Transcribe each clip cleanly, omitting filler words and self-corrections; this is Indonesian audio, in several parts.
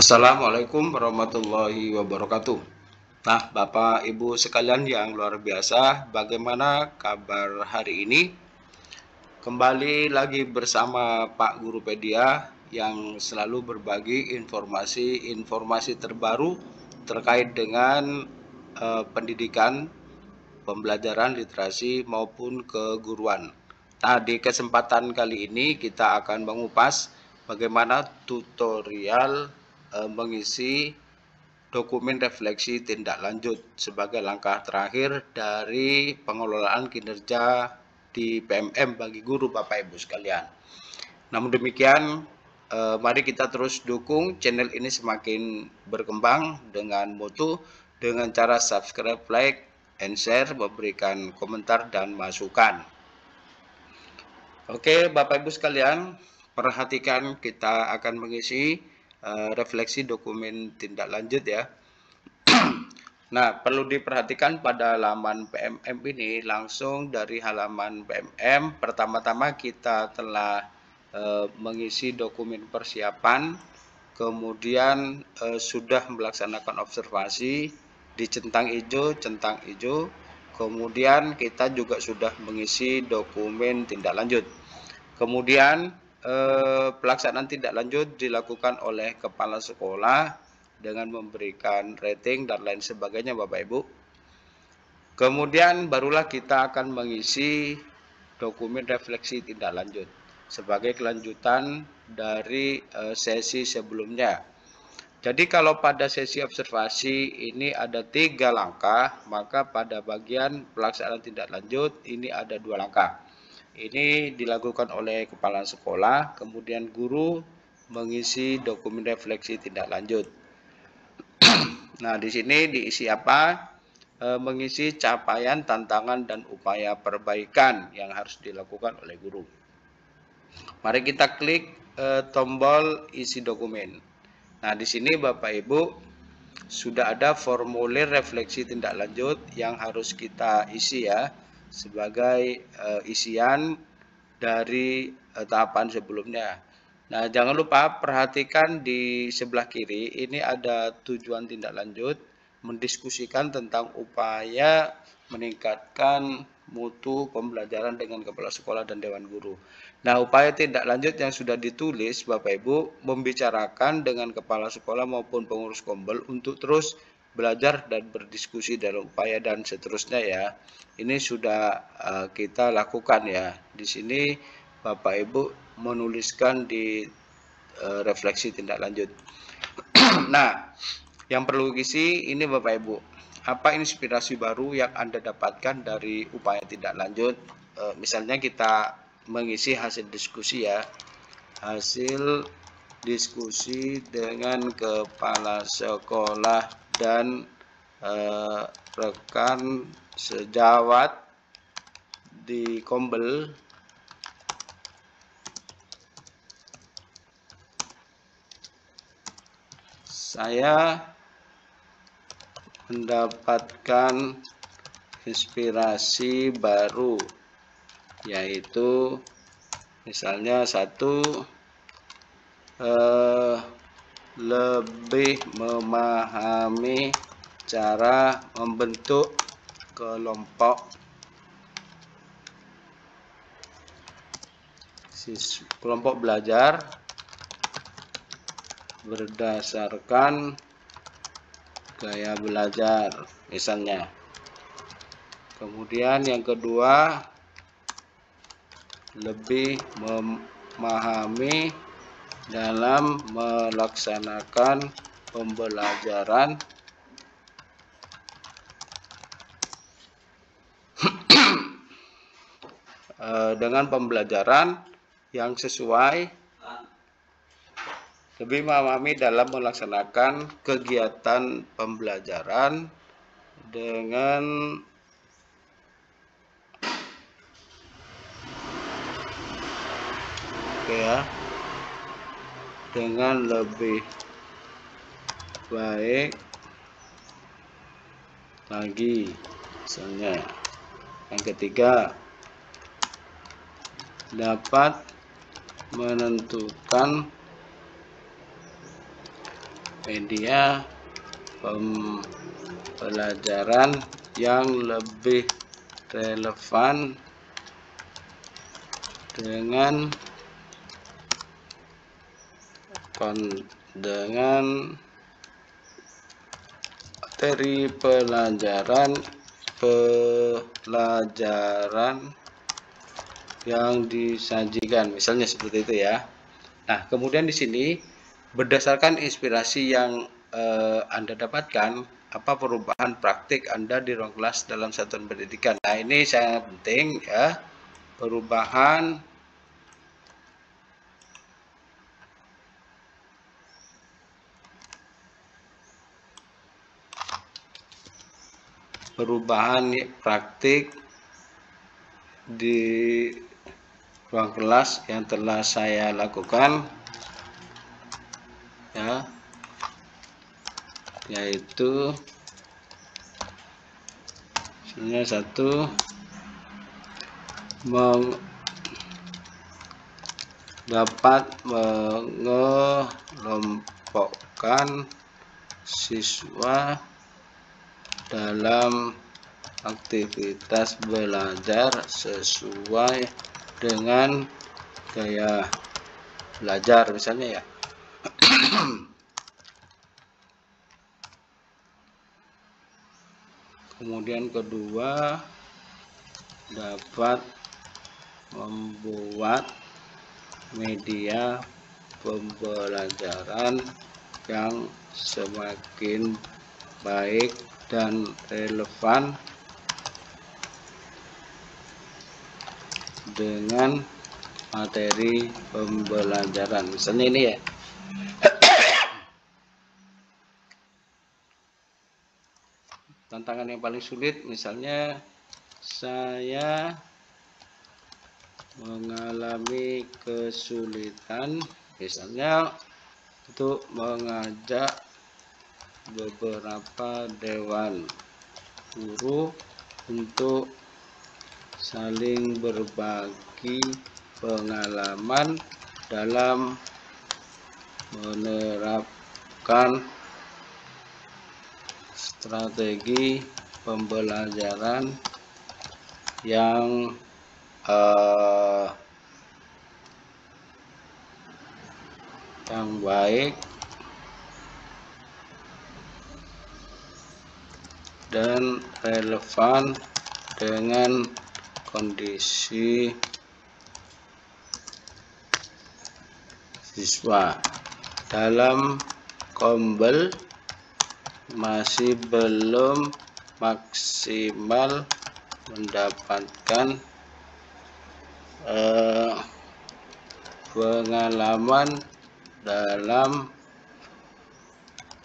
Assalamualaikum warahmatullahi wabarakatuh. Nah, Bapak Ibu sekalian yang luar biasa, bagaimana kabar hari ini? Kembali lagi bersama Pak Gurupedia yang selalu berbagi informasi terbaru terkait dengan pendidikan, pembelajaran, literasi maupun keguruan. Nah, di kesempatan kali ini kita akan mengupas bagaimana tutorial mengisi dokumen refleksi tindak lanjut sebagai langkah terakhir dari pengelolaan kinerja di PMM bagi guru Bapak Ibu sekalian. Namun demikian, mari kita terus dukung channel ini semakin berkembang dengan mutu dengan cara subscribe, like, and share, memberikan komentar dan masukan. Oke, Bapak Ibu sekalian, perhatikan kita akan mengisi refleksi dokumen tindak lanjut ya. Nah, perlu diperhatikan pada halaman PMM ini, langsung dari halaman PMM, pertama-tama kita telah mengisi dokumen persiapan, kemudian sudah melaksanakan observasi di centang hijau, kemudian kita juga sudah mengisi dokumen tindak lanjut. Kemudian pelaksanaan tindak lanjut dilakukan oleh kepala sekolah dengan memberikan rating dan lain sebagainya Bapak Ibu. Kemudian barulah kita akan mengisi dokumen refleksi tindak lanjut sebagai kelanjutan dari sesi sebelumnya. Jadi kalau pada sesi observasi ini ada 3 langkah, maka pada bagian pelaksanaan tindak lanjut ini ada 2 langkah. Ini dilakukan oleh kepala sekolah, kemudian guru mengisi dokumen refleksi tindak lanjut. Nah, di sini diisi apa? Mengisi capaian, tantangan, dan upaya perbaikan yang harus dilakukan oleh guru. Mari kita klik tombol isi dokumen. Nah, di sini Bapak Ibu sudah ada formulir refleksi tindak lanjut yang harus kita isi ya, sebagai isian dari tahapan sebelumnya. Nah, jangan lupa perhatikan di sebelah kiri, ini ada tujuan tindak lanjut, mendiskusikan tentang upaya meningkatkan mutu pembelajaran dengan kepala sekolah dan dewan guru. Nah, upaya tindak lanjut yang sudah ditulis Bapak Ibu membicarakan dengan kepala sekolah maupun pengurus kombel untuk terus belajar dan berdiskusi dalam upaya dan seterusnya ya. Ini sudah kita lakukan ya. Di sini Bapak Ibu menuliskan di refleksi tindak lanjut. Nah, yang perlu isi ini Bapak Ibu, apa inspirasi baru yang Anda dapatkan dari upaya tindak lanjut? Misalnya kita mengisi hasil diskusi ya, hasil diskusi dengan kepala sekolah dan rekan sejawat di kombel saya mendapatkan inspirasi baru, yaitu misalnya satu, lebih memahami cara membentuk kelompok belajar berdasarkan gaya belajar misalnya. Kemudian yang kedua, lebih memahami dalam melaksanakan pembelajaran dengan pembelajaran yang sesuai, lebih memahami dalam melaksanakan kegiatan pembelajaran dengan dengan lebih baik lagi misalnya. Yang ketiga, dapat menentukan media pembelajaran yang lebih relevan dengan materi pelajaran yang disajikan, misalnya seperti itu ya. Nah, kemudian di sini berdasarkan inspirasi yang Anda dapatkan, apa perubahan praktik Anda di ruang kelas dalam satuan pendidikan. Nah, ini sangat penting ya, perubahan praktik di ruang kelas yang telah saya lakukan ya, yaitu misalnya satu, dapat mengelompokkan siswa dalam aktivitas belajar sesuai dengan gaya belajar, misalnya ya. Kemudian kedua, dapat membuat media pembelajaran yang semakin baik dan relevan dengan materi pembelajaran, misalnya ini ya. Tantangan yang paling sulit, misalnya saya mengalami kesulitan misalnya untuk mengajak beberapa dewan guru untuk saling berbagi pengalaman dalam menerapkan strategi pembelajaran yang baik dan relevan dengan kondisi siswa. Dalam Kombel masih belum maksimal mendapatkan pengalaman dalam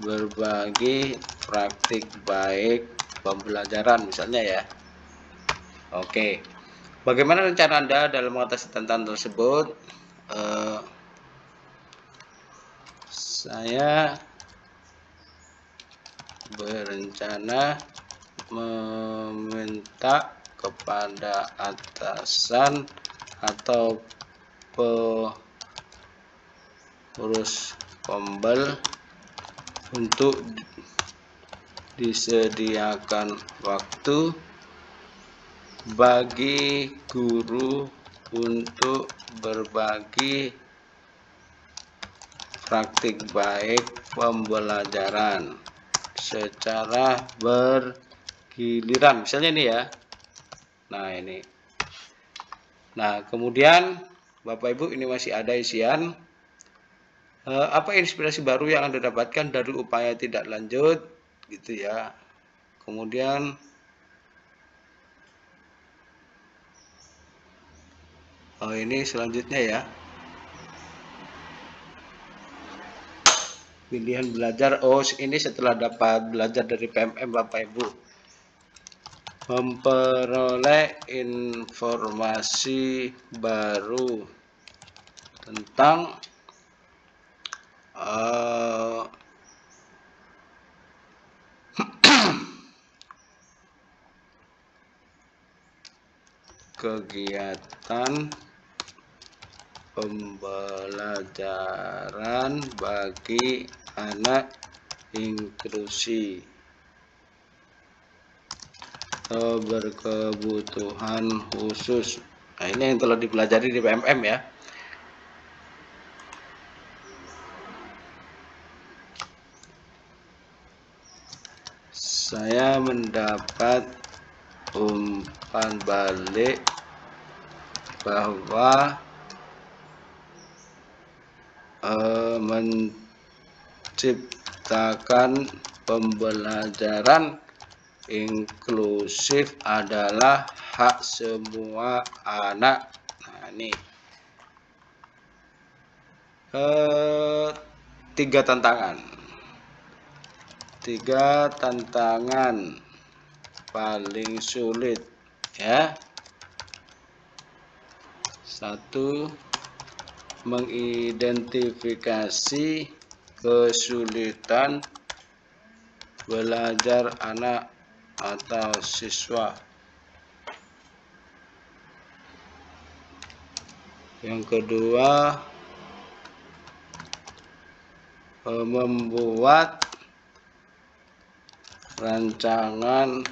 berbagi praktik baik pembelajaran, misalnya ya. Oke, bagaimana rencana Anda dalam mengatasi tantangan tersebut? Saya berencana meminta kepada atasan atau pengurus Kombel untuk disediakan waktu bagi guru untuk berbagi praktik baik pembelajaran secara bergiliran, misalnya ini ya. Nah, ini. Nah, kemudian Bapak Ibu, ini masih ada isian. Apa inspirasi baru yang Anda dapatkan dari upaya tindak lanjut, gitu ya. Kemudian ini selanjutnya ya. Pilihan belajar. Ini setelah dapat belajar dari PMM Bapak Ibu. Memperoleh informasi baru tentang kegiatan pembelajaran bagi anak inklusi berkebutuhan khusus. Nah, ini yang telah dipelajari di PMM ya. Saya mendapat umpan balik bahwa menciptakan pembelajaran inklusif adalah hak semua anak. Nah, ini tiga tantangan paling sulit ya. 1. Mengidentifikasi kesulitan belajar anak atau siswa. Yang kedua, membuat rancangan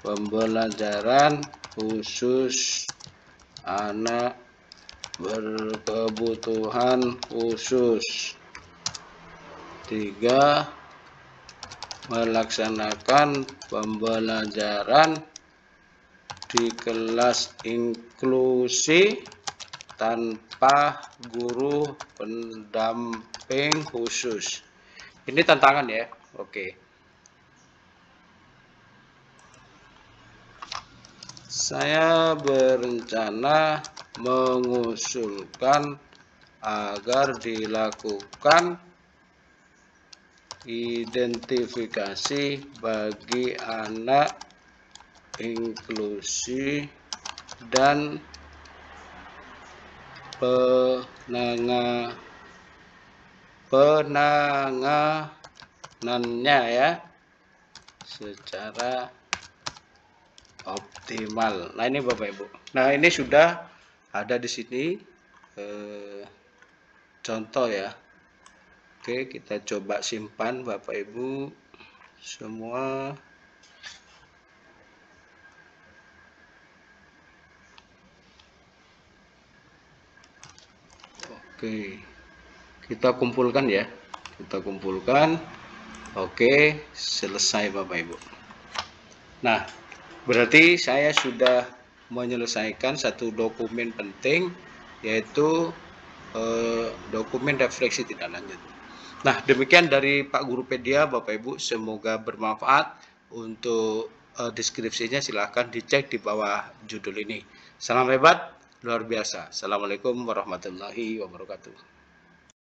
pembelajaran khusus anak berkebutuhan khusus. 3. Melaksanakan pembelajaran di kelas inklusi tanpa guru pendamping khusus. Ini tantangan ya. Oke. Saya berencana mengusulkan agar dilakukan identifikasi bagi anak inklusi dan penanganannya ya secara optimal. Nah, ini Bapak Ibu. Nah, ini sudah ada di sini contoh ya. Oke, kita coba simpan Bapak Ibu semua. Oke, kita kumpulkan ya. Kita kumpulkan. Oke, selesai Bapak Ibu. Nah, berarti saya sudah menyelesaikan satu dokumen penting, yaitu dokumen refleksi tindak lanjut. Nah, demikian dari Pak Gurupedia, Bapak Ibu. Semoga bermanfaat. Untuk deskripsinya silahkan dicek di bawah judul ini. Salam hebat, luar biasa. Assalamualaikum warahmatullahi wabarakatuh.